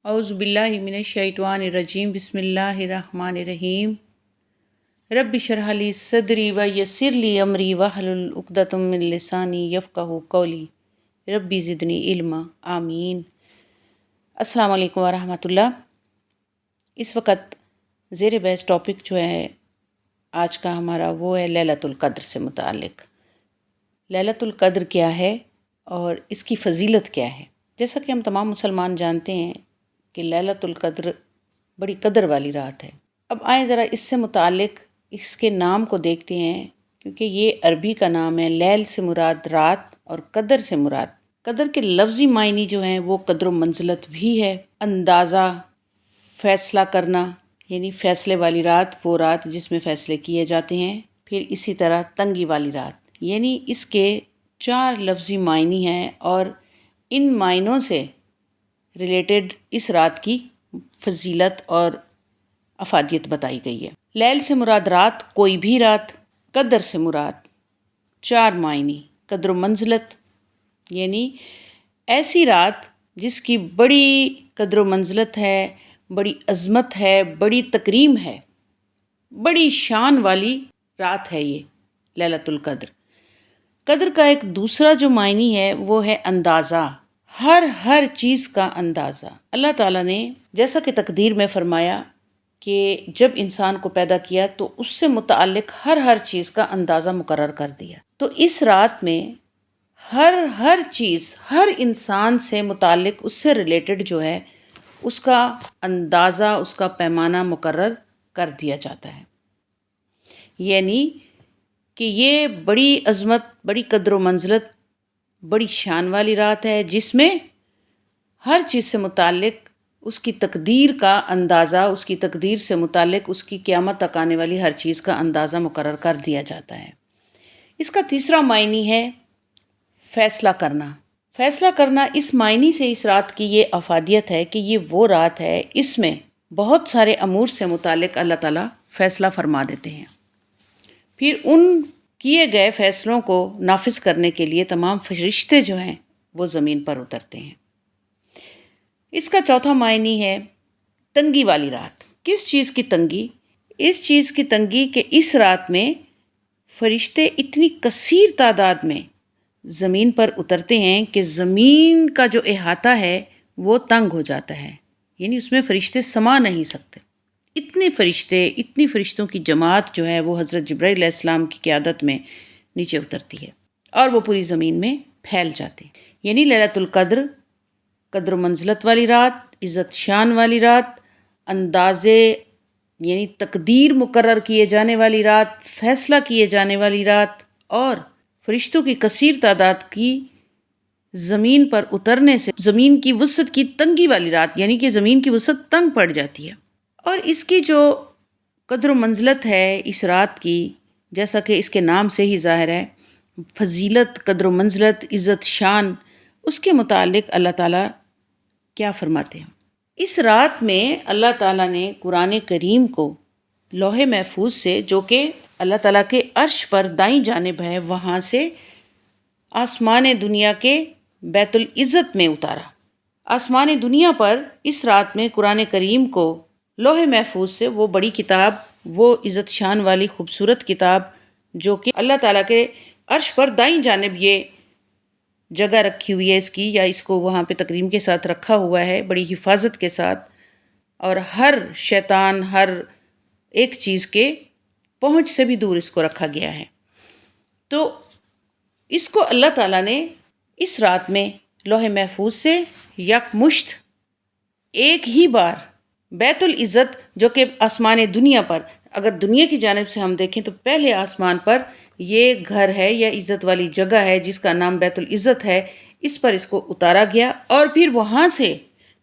اعوذ باللہ من الشیطان الرجیم بسم اللہ الرحمن الرحیم رب اشرح لی صدری ویسر لی امری واحلل عقدۃ من لسانی یفقہوا قولی ربی زدنی علما آمین۔ السلام علیکم ورحمۃ اللہ۔ اس وقت زیر بحث ٹاپک جو ہے آج کا ہمارا وہ ہے لیلۃ القدر سے متعلق۔ لیلۃ القدر کیا ہے اور اس کی فضیلت کیا ہے؟ جیسا کہ ہم تمام مسلمان جانتے ہیں کہ لیلۃ القدر بڑی قدر والی رات ہے۔ اب آئیں ذرا اس سے متعلق اس کے نام کو دیکھتے ہیں، کیونکہ یہ عربی کا نام ہے۔ لیل سے مراد رات اور قدر سے مراد قدر کے لفظی معنی جو ہیں وہ قدر و منزلت بھی ہے، اندازہ، فیصلہ کرنا، یعنی فیصلے والی رات وہ رات جس میں فیصلے کیے جاتے ہیں۔ پھر اسی طرح تنگی والی رات، یعنی اس کے 4 لفظی معنی ہیں اور ان معنوں سے ریلیٹڈ اس رات کی فضیلت اور افادیت بتائی گئی ہے۔ لیل سے مراد رات، کوئی بھی رات۔ قدر سے مراد 4 معنی، قدر و منزلت، یعنی ایسی رات جس کی بڑی قدر و منزلت ہے، بڑی عظمت ہے، بڑی تکریم ہے، بڑی شان والی رات ہے یہ لیلۃ القدر۔ قدر کا ایک دوسرا جو معنی ہے وہ ہے اندازہ، ہر چیز کا اندازہ۔ اللہ تعالیٰ نے جیسا کہ تقدیر میں فرمایا کہ جب انسان کو پیدا کیا تو اس سے متعلق ہر چیز کا اندازہ مقرر کر دیا۔ تو اس رات میں ہر چیز، ہر انسان سے متعلق، اس سے ریلیٹڈ جو ہے اس کا اندازہ، اس کا پیمانہ مقرر کر دیا جاتا ہے۔ یعنی کہ یہ بڑی عظمت، بڑی قدر و منزلت، بڑی شان والی رات ہے جس میں ہر چیز سے متعلق اس کی تقدیر کا اندازہ، اس کی تقدیر سے متعلق اس کی قیامت تک آنے والی ہر چیز کا اندازہ مقرر کر دیا جاتا ہے۔ اس کا تیسرا معنی ہے فیصلہ کرنا۔ فیصلہ کرنا اس معنی سے اس رات کی یہ افادیت ہے کہ یہ وہ رات ہے، اس میں بہت سارے امور سے متعلق اللہ تعالیٰ فیصلہ فرما دیتے ہیں۔ پھر ان کیے گئے فیصلوں کو نافذ کرنے کے لیے تمام فرشتے جو ہیں وہ زمین پر اترتے ہیں۔ اس کا چوتھا معنی ہے تنگی والی رات۔ کس چیز کی تنگی؟ اس چیز کی تنگی کہ اس رات میں فرشتے اتنی کثیر تعداد میں زمین پر اترتے ہیں کہ زمین کا جو احاطہ ہے وہ تنگ ہو جاتا ہے، یعنی اس میں فرشتے سما نہیں سکتے۔ اتنی فرشتوں کی جماعت جو ہے وہ حضرت جبرائیل علیہ السلام کی قیادت میں نیچے اترتی ہے اور وہ پوری زمین میں پھیل جاتی ہے۔ یعنی لیلۃ القدر قدر و منزلت والی رات، عزت شان والی رات، اندازے یعنی تقدیر مقرر کیے جانے والی رات، فیصلہ کیے جانے والی رات، اور فرشتوں کی کثیر تعداد کی زمین پر اترنے سے زمین کی وسعت کی تنگی والی رات، یعنی کہ زمین کی وسعت تنگ پڑ جاتی ہے۔ اور اس کی جو قدر و منزلت ہے اس رات کی، جیسا کہ اس کے نام سے ہی ظاہر ہے، فضیلت، قدر و منزلت، عزت شان، اس کے متعلق اللہ تعالیٰ کیا فرماتے ہیں؟ اس رات میں اللہ تعالیٰ نے قرآن کریم کو لوح محفوظ سے، جو کہ اللہ تعالیٰ کے عرش پر دائیں جانب ہے، وہاں سے آسمان دنیا کے بیت العزت میں اتارا۔ آسمان دنیا پر اس رات میں قرآن کریم کو لوح محفوظ سے، وہ بڑی کتاب، وہ عزت شان والی خوبصورت کتاب جو کہ اللہ تعالیٰ کے عرش پر دائیں جانب یہ جگہ رکھی ہوئی ہے اس کی، یا اس کو وہاں پہ تکریم کے ساتھ رکھا ہوا ہے بڑی حفاظت کے ساتھ، اور ہر شیطان، ہر ایک چیز کے پہنچ سے بھی دور اس کو رکھا گیا ہے۔ تو اس کو اللہ تعالیٰ نے اس رات میں لوح محفوظ سے یکمشت ایک ہی بار بیت العزت، جو کہ آسمان دنیا پر، اگر دنیا کی جانب سے ہم دیکھیں تو پہلے آسمان پر یہ گھر ہے یا عزت والی جگہ ہے جس کا نام بیت العزت ہے، اس پر اس کو اتارا گیا، اور پھر وہاں سے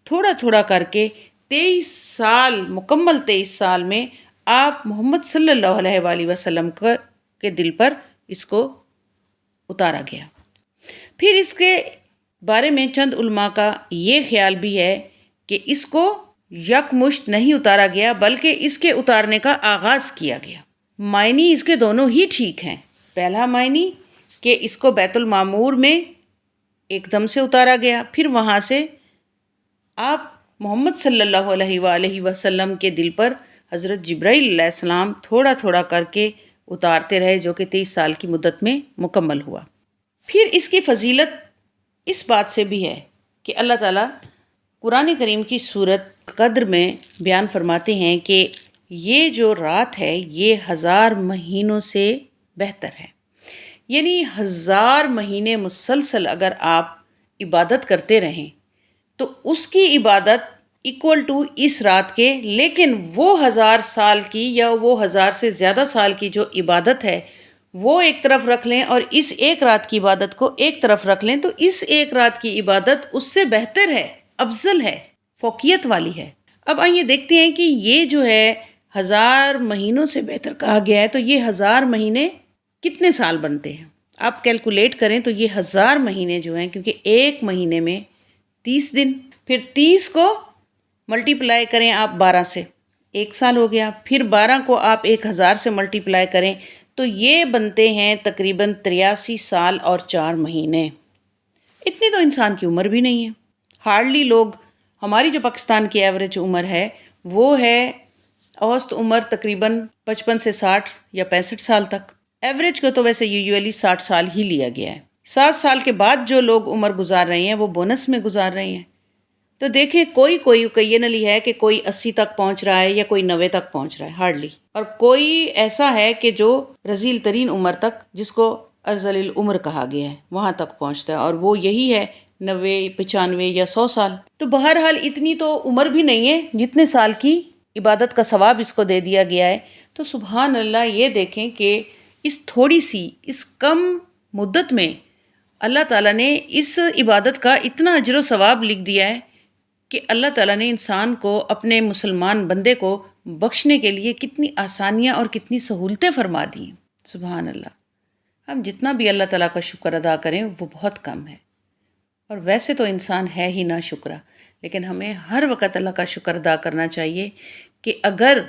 تھوڑا تھوڑا کر کے 23 سال، مکمل 23 سال میں آپ محمد صلی اللہ علیہ وآلہ وسلم کے دل پر اس کو اتارا گیا۔ پھر اس کے بارے میں چند علماء کا یہ خیال بھی ہے کہ اس کو یکمشت نہیں اتارا گیا، بلکہ اس کے اتارنے کا آغاز کیا گیا۔ معنی اس کے دونوں ہی ٹھیک ہیں۔ پہلا معنی کہ اس کو بیت المعمور میں ایک دم سے اتارا گیا، پھر وہاں سے آپ محمد صلی اللہ علیہ وآلہ وسلم کے دل پر حضرت جبرائیل علیہ السلام تھوڑا تھوڑا کر کے اتارتے رہے، جو کہ 23 سال کی مدت میں مکمل ہوا۔ پھر اس کی فضیلت اس بات سے بھی ہے کہ اللہ تعالیٰ قرآن کریم کی سورت قدر میں بیان فرماتے ہیں کہ یہ جو رات ہے یہ 1000 مہینوں سے بہتر ہے، یعنی 1000 مہینے مسلسل اگر آپ عبادت کرتے رہیں تو اس کی عبادت ایکول ٹو اس رات کے، لیکن وہ 1000 سال کی یا وہ 1000 سے زیادہ سال کی جو عبادت ہے وہ ایک طرف رکھ لیں اور اس ایک رات کی عبادت کو ایک طرف رکھ لیں تو اس ایک رات کی عبادت اس سے بہتر ہے، افضل ہے، فوقیت والی ہے۔ اب آئیے دیکھتے ہیں کہ یہ جو ہے 1000 مہینوں سے بہتر کہا گیا ہے، تو یہ 1000 مہینے کتنے سال بنتے ہیں؟ آپ کیلکولیٹ کریں تو یہ 1000 مہینے جو ہیں، کیونکہ ایک مہینے میں 30 دن، پھر 30 کو ملٹیپلائی کریں آپ 12 سے، 1 سال ہو گیا، پھر 12 کو آپ 1000 سے ملٹیپلائی کریں تو یہ بنتے ہیں تقریباً 83 سال اور 4 مہینے۔ اتنی تو انسان کی عمر بھی نہیں ہے، ہارڈلی لوگ، ہماری جو پاکستان کی ایوریج عمر ہے وہ ہے اوسط عمر تقریباً 55 سے 60 یا 65 سال تک۔ ایوریج کو تو ویسے یوزولی 60 سال ہی لیا گیا ہے۔ 60 سال کے بعد جو لوگ عمر گزار رہے ہیں وہ بونس میں گزار رہے ہیں۔ تو دیکھیں کوئی اوکیجنلی ہے کہ کوئی 80 تک پہنچ رہا ہے یا کوئی 90 تک پہنچ رہا ہے ہارڈلی، اور کوئی ایسا ہے کہ جو رذیل ترین عمر تک، جس کو ارذل العمر کہا گیا ہے، وہاں تک پہنچتا ہے، اور وہ یہی ہے 90 95 یا 100 سال۔ تو بہرحال اتنی تو عمر بھی نہیں ہے جتنے سال کی عبادت کا ثواب اس کو دے دیا گیا ہے۔ تو سبحان اللہ، یہ دیکھیں کہ اس تھوڑی سی، اس کم مدت میں اللہ تعالیٰ نے اس عبادت کا اتنا اجر و ثواب لکھ دیا ہے کہ اللہ تعالیٰ نے انسان کو، اپنے مسلمان بندے کو بخشنے کے لیے کتنی آسانیاں اور کتنی سہولتیں فرما دی ہیں۔ سبحان اللہ، ہم جتنا بھی اللہ تعالیٰ کا شکر ادا کریں وہ بہت کم ہے، اور ویسے تو انسان ہے ہی نا شکرا، لیکن ہمیں ہر وقت اللہ کا شکر ادا کرنا چاہیے کہ اگر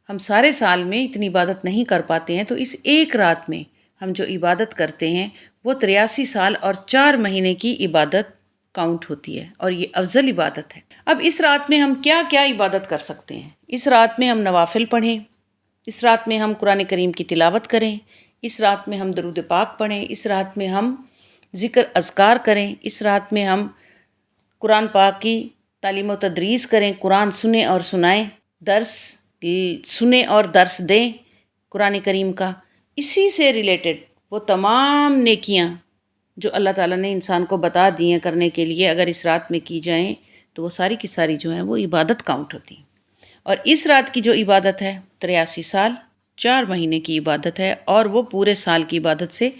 ہم سارے سال میں اتنی عبادت نہیں کر پاتے ہیں تو اس ایک رات میں ہم جو عبادت کرتے ہیں وہ 83 سال اور 4 مہینے کی عبادت کاؤنٹ ہوتی ہے، اور یہ افضل عبادت ہے۔ اب اس رات میں ہم کیا کیا عبادت کر سکتے ہیں؟ اس رات میں ہم نوافل پڑھیں، اس رات میں ہم قرآن کریم کی تلاوت کریں، اس رات میں ہم درود پاک پڑھیں، اس رات میں ہم ذکر اذکار کریں، اس رات میں ہم قرآن پاک کی تعلیم و تدریس کریں، قرآن سنیں اور سنائیں، درس سنیں اور درس دیں قرآن کریم کا۔ اسی سے ریلیٹڈ وہ تمام نیکیاں جو اللہ تعالیٰ نے انسان کو بتا دی ہیں کرنے کے لیے، اگر اس رات میں کی جائیں تو وہ ساری کی ساری جو ہیں وہ عبادت کاؤنٹ ہوتی ہیں۔ اور اس رات کی جو عبادت ہے 83 سال 4 مہینے کی عبادت ہے، اور وہ پورے سال کی عبادت سے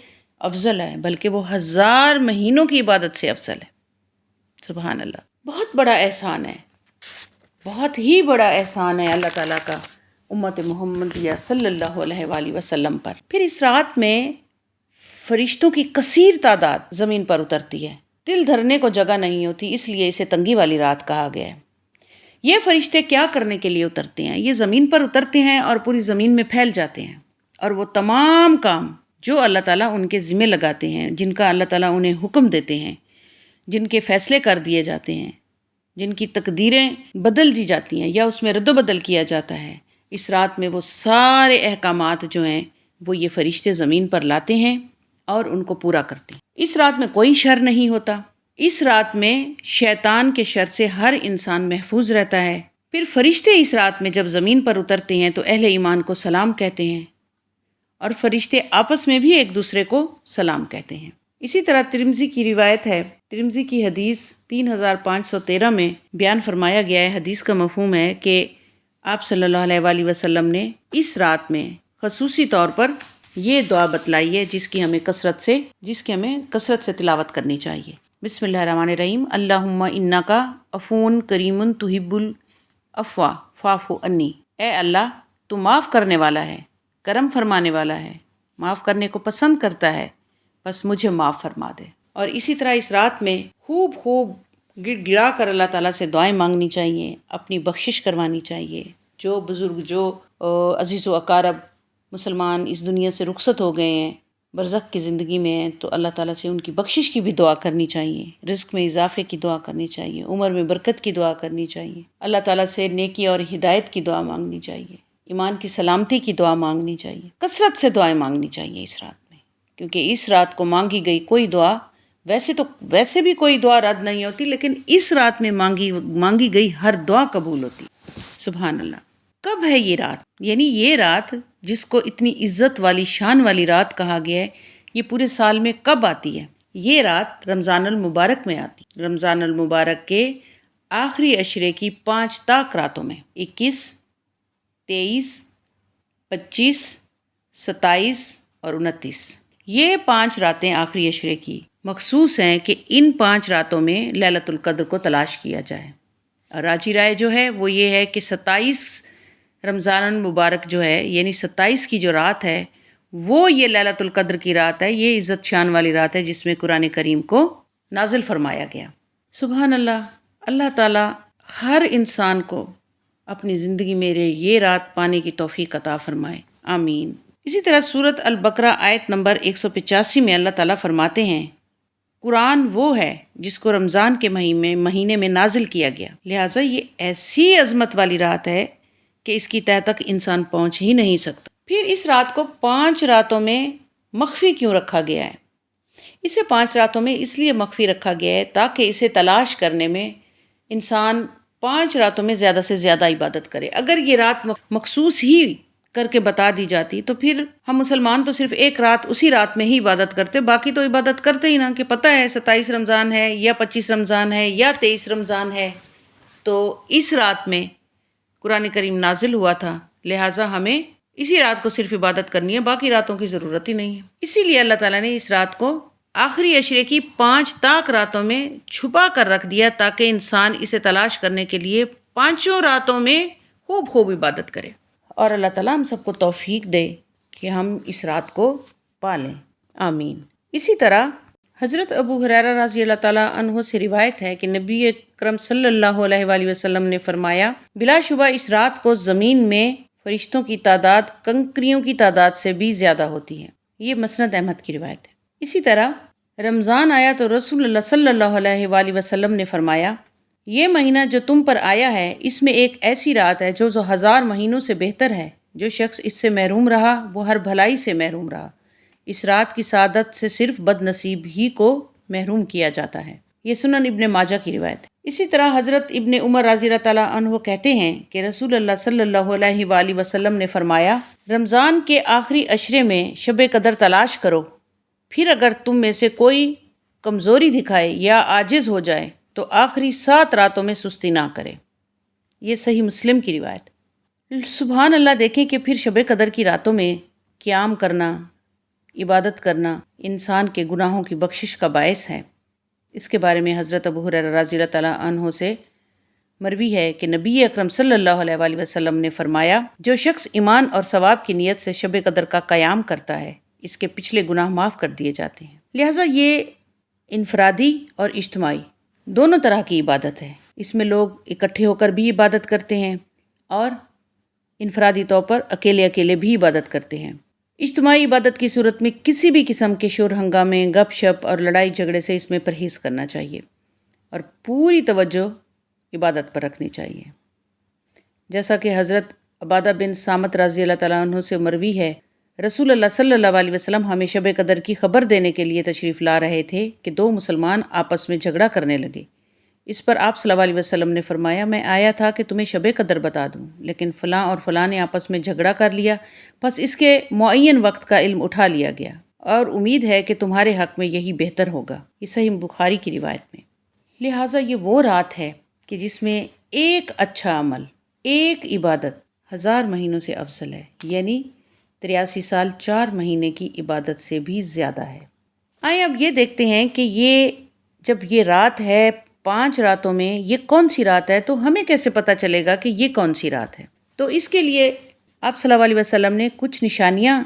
افضل ہے، بلکہ وہ 1000 مہینوں کی عبادت سے افضل ہے۔ سبحان اللہ، بہت بڑا احسان ہے، بہت ہی بڑا احسان ہے اللہ تعالیٰ کا امت محمدیہ صلی اللہ علیہ وآلہ وسلم پر۔ پھر اس رات میں فرشتوں کی کثیر تعداد زمین پر اترتی ہے، دل دھرنے کو جگہ نہیں ہوتی، اس لیے اسے تنگی والی رات کہا گیا ہے۔ یہ فرشتے کیا کرنے کے لیے اترتے ہیں؟ یہ زمین پر اترتے ہیں اور پوری زمین میں پھیل جاتے ہیں، اور وہ تمام کام جو اللہ تعالیٰ ان کے ذمہ لگاتے ہیں، جن کا اللہ تعالیٰ انہیں حکم دیتے ہیں، جن کے فیصلے کر دیے جاتے ہیں، جن کی تقدیریں بدل دی جاتی ہیں یا اس میں رد و بدل کیا جاتا ہے، اس رات میں وہ سارے احکامات جو ہیں وہ یہ فرشتے زمین پر لاتے ہیں اور ان کو پورا کرتے ہیں۔ اس رات میں کوئی شر نہیں ہوتا، اس رات میں شیطان کے شر سے ہر انسان محفوظ رہتا ہے۔ پھر فرشتے اس رات میں جب زمین پر اترتے ہیں تو اہل ایمان کو سلام کہتے ہیں، اور فرشتے آپس میں بھی ایک دوسرے کو سلام کہتے ہیں۔ اسی طرح ترمذی کی روایت ہے، ترمذی کی حدیث 3513 میں بیان فرمایا گیا ہے، حدیث کا مفہوم ہے کہ آپ صلی اللہ علیہ وآلہ وسلم نے اس رات میں خصوصی طور پر یہ دعا بتلائی ہے جس کی ہمیں کثرت سے تلاوت کرنی چاہیے۔ بسم اللہ الرحمن الرحیم، اللہم انکا عفون کریم تحب العفو فاعف عنی۔ اے اللہ، تو معاف کرنے والا ہے، کرم فرمانے والا ہے، معاف کرنے کو پسند کرتا ہے، بس مجھے معاف فرما دے۔ اور اسی طرح اس رات میں خوب گڑ گڑا کر اللہ تعالیٰ سے دعائیں مانگنی چاہیے، اپنی بخشش کروانی چاہیے۔ جو بزرگ، جو عزیز و اقارب مسلمان اس دنیا سے رخصت ہو گئے ہیں، برزخ کی زندگی میں ہیں تو اللہ تعالیٰ سے ان کی بخشش کی بھی دعا کرنی چاہیے، رزق میں اضافے کی دعا کرنی چاہیے، عمر میں برکت کی دعا کرنی چاہیے، اللہ تعالیٰ سے نیکی اور ہدایت کی دعا مانگنی چاہیے، ایمان کی سلامتی کی دعا مانگنی چاہیے، کثرت سے دعائیں مانگنی چاہیے اس رات میں، کیونکہ اس رات کو مانگی گئی کوئی دعا ویسے بھی کوئی دعا رد نہیں ہوتی، لیکن اس رات میں مانگی گئی ہر دعا قبول ہوتی۔ سبحان اللہ۔ کب ہے یہ رات؟ یعنی یہ رات جس کو اتنی عزت والی شان والی رات کہا گیا ہے، یہ پورے سال میں کب آتی ہے؟ یہ رات رمضان المبارک میں آتی، رمضان المبارک کے آخری عشرے کی 5 طاق راتوں میں، 21، 23، 25، 27 اور 29۔ یہ 5 راتیں آخری عشرے کی مخصوص ہیں کہ ان 5 راتوں میں لیلۃ القدر کو تلاش کیا جائے، اور راجی رائے جو ہے وہ یہ ہے کہ 27 رمضان المبارک جو ہے، یعنی 27 کی جو رات ہے وہ یہ لیلۃ القدر کی رات ہے، یہ عزت شان والی رات ہے جس میں قرآن کریم کو نازل فرمایا گیا۔ سبحان اللہ۔ اللہ تعالیٰ ہر انسان کو اپنی زندگی میں یہ رات پانے کی توفیق عطا فرمائے، آمین۔ اسی طرح سورۃ البقرہ آیت نمبر 185 میں اللہ تعالیٰ فرماتے ہیں، قرآن وہ ہے جس کو رمضان کے مہینے میں نازل کیا گیا، لہٰذا یہ ایسی عظمت والی رات ہے کہ اس کی تہہ تک انسان پہنچ ہی نہیں سکتا۔ پھر اس رات کو 5 راتوں میں مخفی کیوں رکھا گیا ہے؟ اسے 5 راتوں میں اس لیے مخفی رکھا گیا ہے تاکہ اسے تلاش کرنے میں انسان 5 راتوں میں زیادہ سے زیادہ عبادت کرے۔ اگر یہ رات مخصوص ہی کر کے بتا دی جاتی تو پھر ہم مسلمان تو صرف ایک رات اسی رات میں ہی عبادت کرتے، باقی تو عبادت کرتے ہی نہ، کہ پتہ ہے 27 رمضان ہے یا 25 رمضان ہے یا 23 رمضان ہے، تو اس رات میں قرآن کریم نازل ہوا تھا، لہٰذا ہمیں اسی رات کو صرف عبادت کرنی ہے، باقی راتوں کی ضرورت ہی نہیں ہے۔ اسی لیے اللہ تعالیٰ نے اس رات کو آخری عشرے کی 5 طاق راتوں میں چھپا کر رکھ دیا تاکہ انسان اسے تلاش کرنے کے لیے 5 راتوں میں خوب عبادت کرے، اور اللہ تعالیٰ ہم سب کو توفیق دے کہ ہم اس رات کو پالیں، آمین۔ اسی طرح حضرت ابو ہریرہ رضی اللہ تعالیٰ عنہ سے روایت ہے کہ نبی اکرم صلی اللہ علیہ وآلہ وسلم نے فرمایا، بلا شبہ اس رات کو زمین میں فرشتوں کی تعداد کنکریوں کی تعداد سے بھی زیادہ ہوتی ہے۔ یہ مسند احمد کی روایت ہے۔ اسی طرح رمضان آیا تو رسول اللہ صلی اللہ علیہ وآلہ وسلم نے فرمایا، یہ مہینہ جو تم پر آیا ہے اس میں ایک ایسی رات ہے جو 1000 مہینوں سے بہتر ہے، جو شخص اس سے محروم رہا وہ ہر بھلائی سے محروم رہا۔ اس رات کی سعادت سے صرف بد نصیب ہی کو محروم کیا جاتا ہے۔ یہ سنن ابن ماجہ کی روایت ہے۔ اسی طرح حضرت ابن عمر رضی اللہ تعالیٰ عنہ کہتے ہیں کہ رسول اللہ صلی اللہ علیہ وآلہ وسلم نے فرمایا، رمضان کے آخری عشرے میں شب قدر تلاش کرو، پھر اگر تم میں سے کوئی کمزوری دکھائے یا عاجز ہو جائے تو آخری 7 راتوں میں سستی نہ کرے۔ یہ صحیح مسلم کی روایت۔ سبحان اللہ، دیکھیں کہ پھر شب قدر کی راتوں میں قیام کرنا، عبادت کرنا انسان کے گناہوں کی بخشش کا باعث ہے۔ اس کے بارے میں حضرت ابو ہریرہ رضی اللہ تعالیٰ عنہ سے مروی ہے کہ نبی اکرم صلی اللہ علیہ وآلہ وسلم نے فرمایا، جو شخص ایمان اور ثواب کی نیت سے شب قدر کا قیام کرتا ہے اس کے پچھلے گناہ معاف کر دیے جاتے ہیں۔ لہٰذا یہ انفرادی اور اجتماعی دونوں طرح کی عبادت ہے۔ اس میں لوگ اکٹھے ہو کر بھی عبادت کرتے ہیں اور انفرادی طور پر اکیلے بھی عبادت کرتے ہیں۔ اجتماعی عبادت کی صورت میں کسی بھی قسم کے شور ہنگامے، گپ شپ اور لڑائی جھگڑے سے اس میں پرہیز کرنا چاہیے اور پوری توجہ عبادت پر رکھنی چاہیے۔ جیسا کہ حضرت عبادہ بن صامت رضی اللہ تعالیٰ عنہ سے مروی ہے، رسول اللہ صلی اللہ علیہ وسلم ہمیں شب قدر کی خبر دینے کے لیے تشریف لا رہے تھے کہ 2 مسلمان آپس میں جھگڑا کرنے لگے۔ اس پر آپ صلی اللہ علیہ وسلم نے فرمایا، میں آیا تھا کہ تمہیں شب قدر بتا دوں، لیکن فلاں اور فلاں نے آپس میں جھگڑا کر لیا، بس اس کے معین وقت کا علم اٹھا لیا گیا اور امید ہے کہ تمہارے حق میں یہی بہتر ہوگا۔ یہ صحیح بخاری کی روایت میں۔ لہٰذا یہ وہ رات ہے کہ جس میں ایک اچھا عمل، ایک عبادت 1000 مہینوں سے افضل ہے، یعنی 83 سال 4 مہینے کی عبادت سے بھی زیادہ ہے۔ آئیں اب یہ دیکھتے ہیں کہ جب یہ رات ہے 5 راتوں میں، یہ کون سی رات ہے، تو ہمیں کیسے پتہ چلے گا کہ یہ کون سی رات ہے؟ تو اس کے لیے آپ صلی اللہ علیہ وسلم نے کچھ نشانیاں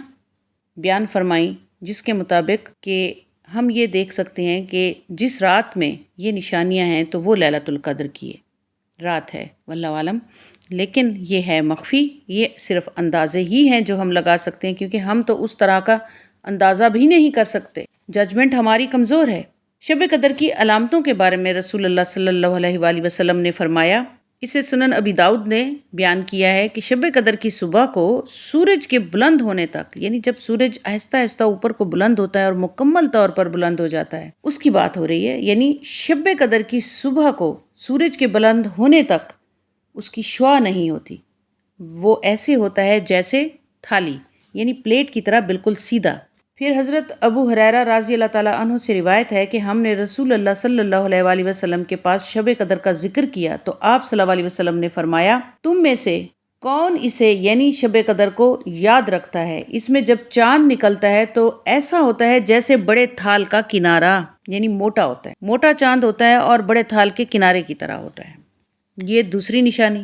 بیان فرمائیں جس کے مطابق کہ ہم یہ دیکھ سکتے ہیں کہ جس رات میں یہ نشانیاں ہیں تو وہ لیلۃ القدر کی رات ہے، واللہ عالم۔ لیکن یہ ہے مخفی، یہ صرف اندازے ہی ہیں جو ہم لگا سکتے ہیں، کیونکہ ہم تو اس طرح کا اندازہ بھی نہیں کر سکتے۔ ججمنٹ ہماری کمزور ہے۔ شب قدر کی علامتوں کے بارے میں رسول اللہ صلی اللہ علیہ وآلہ وسلم نے فرمایا، اسے سنن ابی داؤد نے بیان کیا ہے کہ شب قدر کی صبح کو سورج کے بلند ہونے تک، یعنی جب سورج آہستہ آہستہ اوپر کو بلند ہوتا ہے اور مکمل طور پر بلند ہو جاتا ہے، اس کی بات ہو رہی ہے۔ یعنی شب قدر کی صبح کو سورج کے بلند ہونے تک اس کی شعاع نہیں ہوتی، وہ ایسے ہوتا ہے جیسے تھالی، یعنی پلیٹ کی طرح بالکل سیدھا۔ پھر حضرت ابو ہریرہ رضی اللہ تعالیٰ عنہ سے روایت ہے کہ ہم نے رسول اللہ صلی اللہ علیہ وآلہ وسلم کے پاس شب قدر کا ذکر کیا تو آپ صلی اللہ علیہ وسلم نے فرمایا، تم میں سے کون اسے یعنی شب قدر کو یاد رکھتا ہے؟ اس میں جب چاند نکلتا ہے تو ایسا ہوتا ہے جیسے بڑے تھال کا کنارہ، یعنی موٹا ہوتا ہے، موٹا چاند ہوتا ہے اور بڑے تھال کے کنارے کی طرح ہوتا ہے۔ یہ دوسری نشانی۔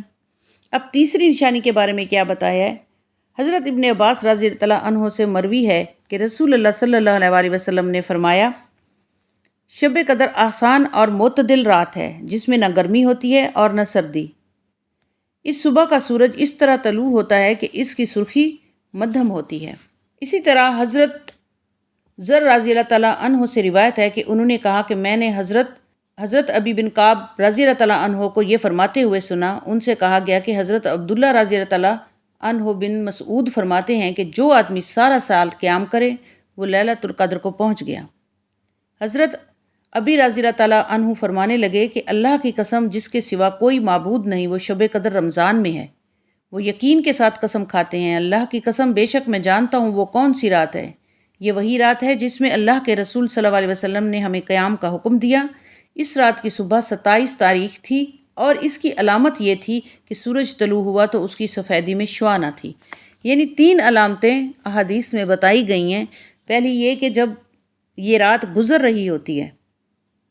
اب تیسری نشانی کے بارے میں کیا بتایا ہے؟ حضرت ابن عباس رضی اللہ عنہ سے مروی ہے کہ رسول اللہ صلی اللہ علیہ وآلہ وسلم نے فرمایا، شب قدر آسان اور معتدل رات ہے جس میں نہ گرمی ہوتی ہے اور نہ سردی۔ اس صبح کا سورج اس طرح طلوع ہوتا ہے کہ اس کی سرخی مدھم ہوتی ہے۔ اسی طرح حضرت ذر رضی اللہ تعالیٰ عنہ سے روایت ہے کہ انہوں نے کہا کہ میں نے حضرت ابی بن کعب رضی اللہ تعالیٰ عنہ کو یہ فرماتے ہوئے سنا۔ ان سے کہا گیا کہ حضرت عبداللہ رضی اللہ تعالیٰ عنہ بن مسعود فرماتے ہیں کہ جو آدمی سارا سال قیام کرے وہ لیلۃ القدر کو پہنچ گیا۔ حضرت ابی رضی اللہ تعالیٰ عنہ فرمانے لگے کہ اللہ کی قسم جس کے سوا کوئی معبود نہیں، وہ شب قدر رمضان میں ہے۔ وہ یقین کے ساتھ قسم کھاتے ہیں، اللہ کی قسم بے شک میں جانتا ہوں وہ کون سی رات ہے۔ یہ وہی رات ہے جس میں اللہ کے رسول صلی اللہ علیہ وسلم نے ہمیں قیام کا حکم دیا۔ اس رات کی صبح 27 تاریخ تھی اور اس کی علامت یہ تھی کہ سورج طلوع ہوا تو اس کی سفیدی میں شعاع نہ تھی۔ یعنی 3 علامتیں احادیث میں بتائی گئی ہیں۔ پہلی یہ کہ جب یہ رات گزر رہی ہوتی ہے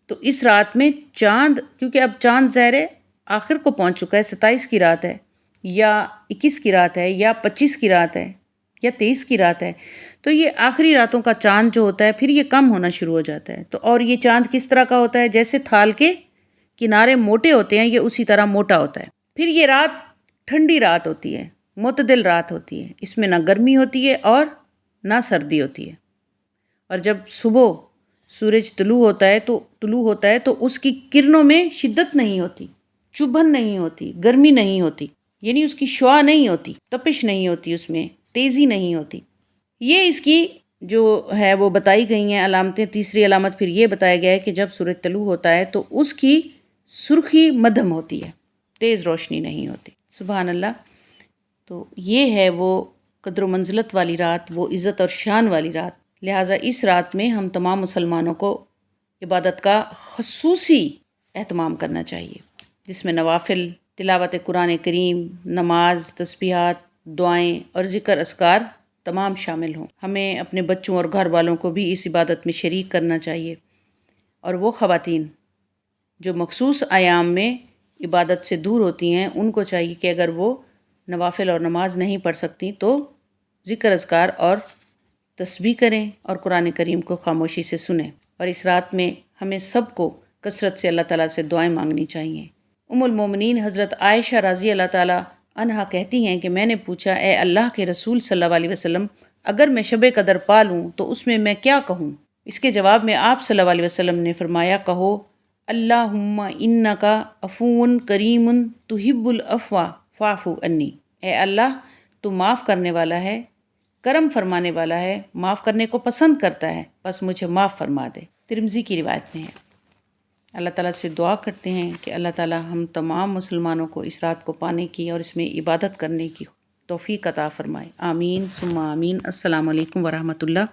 تو اس رات میں چاند، کیونکہ اب چاند ظاہر آخر کو پہنچ چکا ہے، 27 کی رات ہے یا 21 کی رات ہے یا 25 کی رات ہے یا 23 کی رات ہے، تو یہ آخری راتوں کا چاند جو ہوتا ہے پھر یہ کم ہونا شروع ہو جاتا ہے۔ تو اور یہ چاند کس طرح کا ہوتا ہے؟ جیسے تھال کے کنارے موٹے ہوتے ہیں، یہ اسی طرح موٹا ہوتا ہے۔ پھر یہ رات ٹھنڈی رات ہوتی ہے، معتدل رات ہوتی ہے، اس میں نہ گرمی ہوتی ہے اور نہ سردی ہوتی ہے۔ اور جب صبح سورج طلوع ہوتا ہے تو اس کی کرنوں میں شدت نہیں ہوتی، چبھن نہیں ہوتی، گرمی نہیں ہوتی، یعنی اس کی شعاع نہیں ہوتی، تپش نہیں ہوتی، اس میں تیزی نہیں ہوتی۔ یہ اس کی جو ہے وہ بتائی گئی ہیں علامتیں۔ تیسری علامت پھر یہ بتایا گیا ہے کہ جب سورج طلوع ہوتا ہے تو اس کی سرخی مدھم ہوتی ہے، تیز روشنی نہیں ہوتی۔ سبحان اللہ۔ تو یہ ہے وہ قدر و منزلت والی رات، وہ عزت اور شان والی رات۔ لہٰذا اس رات میں ہم تمام مسلمانوں کو عبادت کا خصوصی اہتمام کرنا چاہیے، جس میں نوافل، تلاوت قرآن کریم، نماز، تسبیحات، دعائیں اور ذکر اذکار تمام شامل ہوں۔ ہمیں اپنے بچوں اور گھر والوں کو بھی اس عبادت میں شریک کرنا چاہیے۔ اور وہ خواتین جو مخصوص ایام میں عبادت سے دور ہوتی ہیں، ان کو چاہیے کہ اگر وہ نوافل اور نماز نہیں پڑھ سکتی تو ذکر اذکار اور تسبیح کریں اور قرآن کریم کو خاموشی سے سنیں۔ اور اس رات میں ہمیں سب کو کثرت سے اللہ تعالیٰ سے دعائیں مانگنی چاہیے۔ ام المومنین حضرت عائشہ رضی اللہ تعالیٰ عنہا کہتی ہیں کہ میں نے پوچھا، اے اللہ کے رسول صلی اللہ علیہ وسلم، اگر میں شب قدر پا لوں تو اس میں کیا کہوں؟ اس کے جواب میں آپ صلی اللہ علیہ وسلم نے فرمایا، کہو اللہم انکا عفو کریم تحب العفو فاعف عنی۔ اے اللہ تو معاف کرنے والا ہے، کرم فرمانے والا ہے، معاف کرنے کو پسند کرتا ہے، بس مجھے معاف فرما دے۔ ترمذی کی روایت میں ہے۔ اللہ تعالیٰ سے دعا کرتے ہیں کہ اللہ تعالیٰ ہم تمام مسلمانوں کو اس رات کو پانے کی اور اس میں عبادت کرنے کی توفیق عطا فرمائے۔ آمین ثم آمین۔ السلام علیکم ورحمۃ اللہ۔